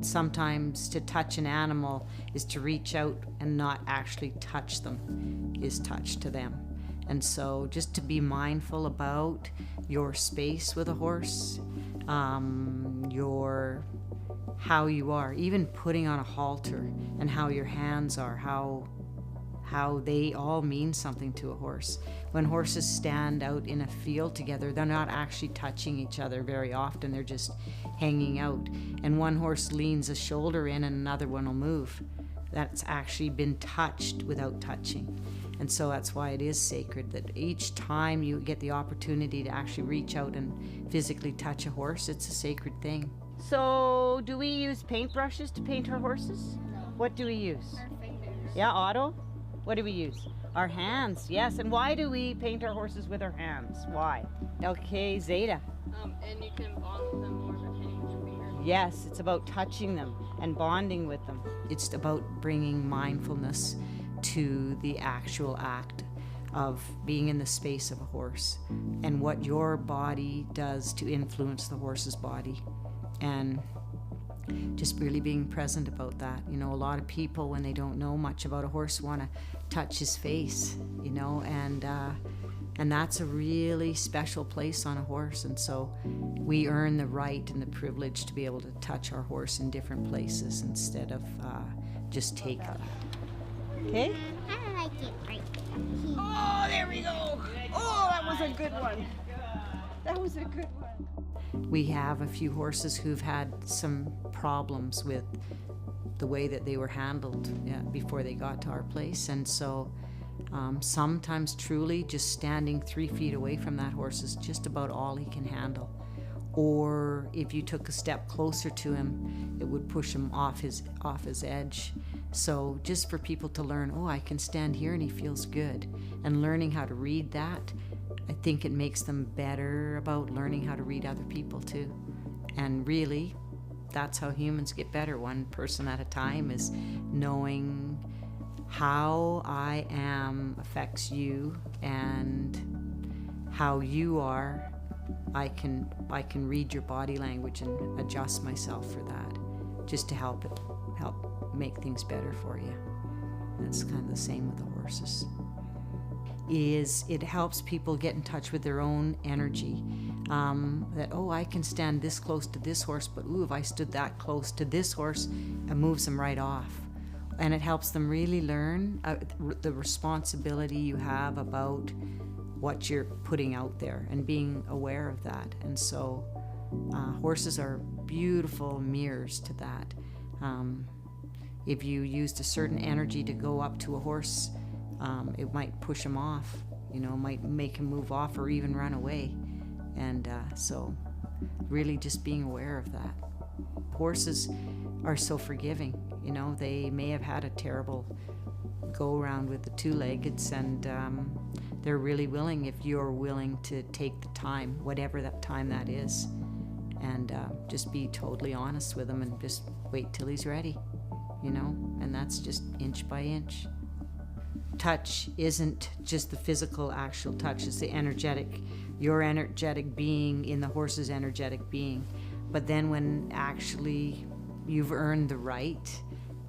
sometimes to touch an animal is to reach out and not actually touch them, is touch to them. And so just to be mindful about your space with a horse, how you are, even putting on a halter, and how your hands are, how they all mean something to a horse. When horses stand out in a field together, they're not actually touching each other very often, they're just hanging out. And one horse leans a shoulder in and another one will move. That's actually been touched without touching. And so that's why it is sacred, that each time you get the opportunity to actually reach out and physically touch a horse, it's a sacred thing. So, do we use paintbrushes to paint our horses? No. What do we use? Our fingers. Yeah, Otto? What do we use? Our hands, yes. And why do we paint our horses with our hands? Why? Okay, Zeta. And you can bond with them more by painting with your fingers. Yes, it's about touching them and bonding with them. It's about bringing mindfulness to the actual act of being in the space of a horse and what your body does to influence the horse's body. And just really being present about that. You know, a lot of people, when they don't know much about a horse, want to touch his face, you know, and that's a really special place on a horse. And so we earn the right and the privilege to be able to touch our horse in different places instead of just take it. Okay? I like it right there. Oh, there we go. Oh, that was a good one. That was a good one. We have a few horses who've had some problems with the way that they were handled before they got to our place. And so sometimes truly just standing 3 feet away from that horse is just about all he can handle. Or if you took a step closer to him, it would push him off his edge. So just for people to learn, oh, I can stand here and he feels good. And learning how to read that, I think it makes them better about learning how to read other people too. And really, that's how humans get better, one person at a time, is knowing how I am affects you and how you are. I can read your body language and adjust myself for that, just to help make things better for you. And it's kind of the same with the horses. It helps people get in touch with their own energy. That, oh, I can stand this close to this horse, but ooh, if I stood that close to this horse, it moves them right off. And it helps them really learn the responsibility you have about what you're putting out there and being aware of that. And so horses are beautiful mirrors to that. If you used a certain energy to go up to a horse, it might push him off, you know, might make him move off or even run away. And so really just being aware of that. Horses are so forgiving, you know, they may have had a terrible go around with the two-leggeds, and they're really willing, if you're willing to take the time, whatever that time that is, and just be totally honest with him and just wait till he's ready, you know, and that's just inch by inch. Touch isn't just the physical actual touch, it's the energetic, your energetic being in the horse's energetic being. But then when actually you've earned the right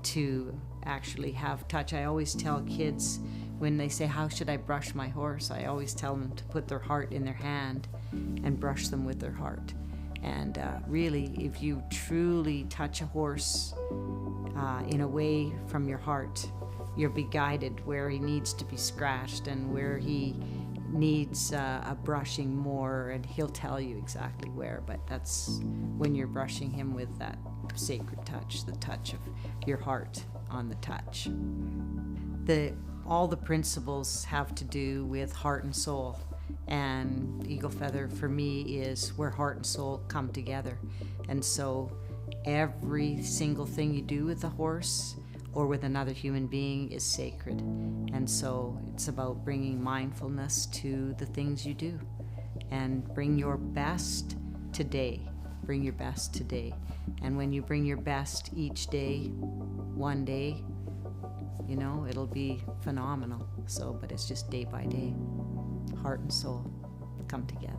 to actually have touch, I always tell kids when they say, how should I brush my horse? I always tell them to put their heart in their hand and brush them with their heart. And really, if you truly touch a horse in a way from your heart, you'll be guided where he needs to be scratched and where he needs a brushing more, and he'll tell you exactly where. But that's when you're brushing him with that sacred touch, the touch of your heart on the touch. All the principles have to do with heart and soul, and Eagle Feather for me is where heart and soul come together. And so every single thing you do with a horse or with another human being is sacred. And so it's about bringing mindfulness to the things you do, and bring your best today. Bring your best today. And when you bring your best each day, one day, you know, it'll be phenomenal. So, but it's just day by day. Heart and soul come together.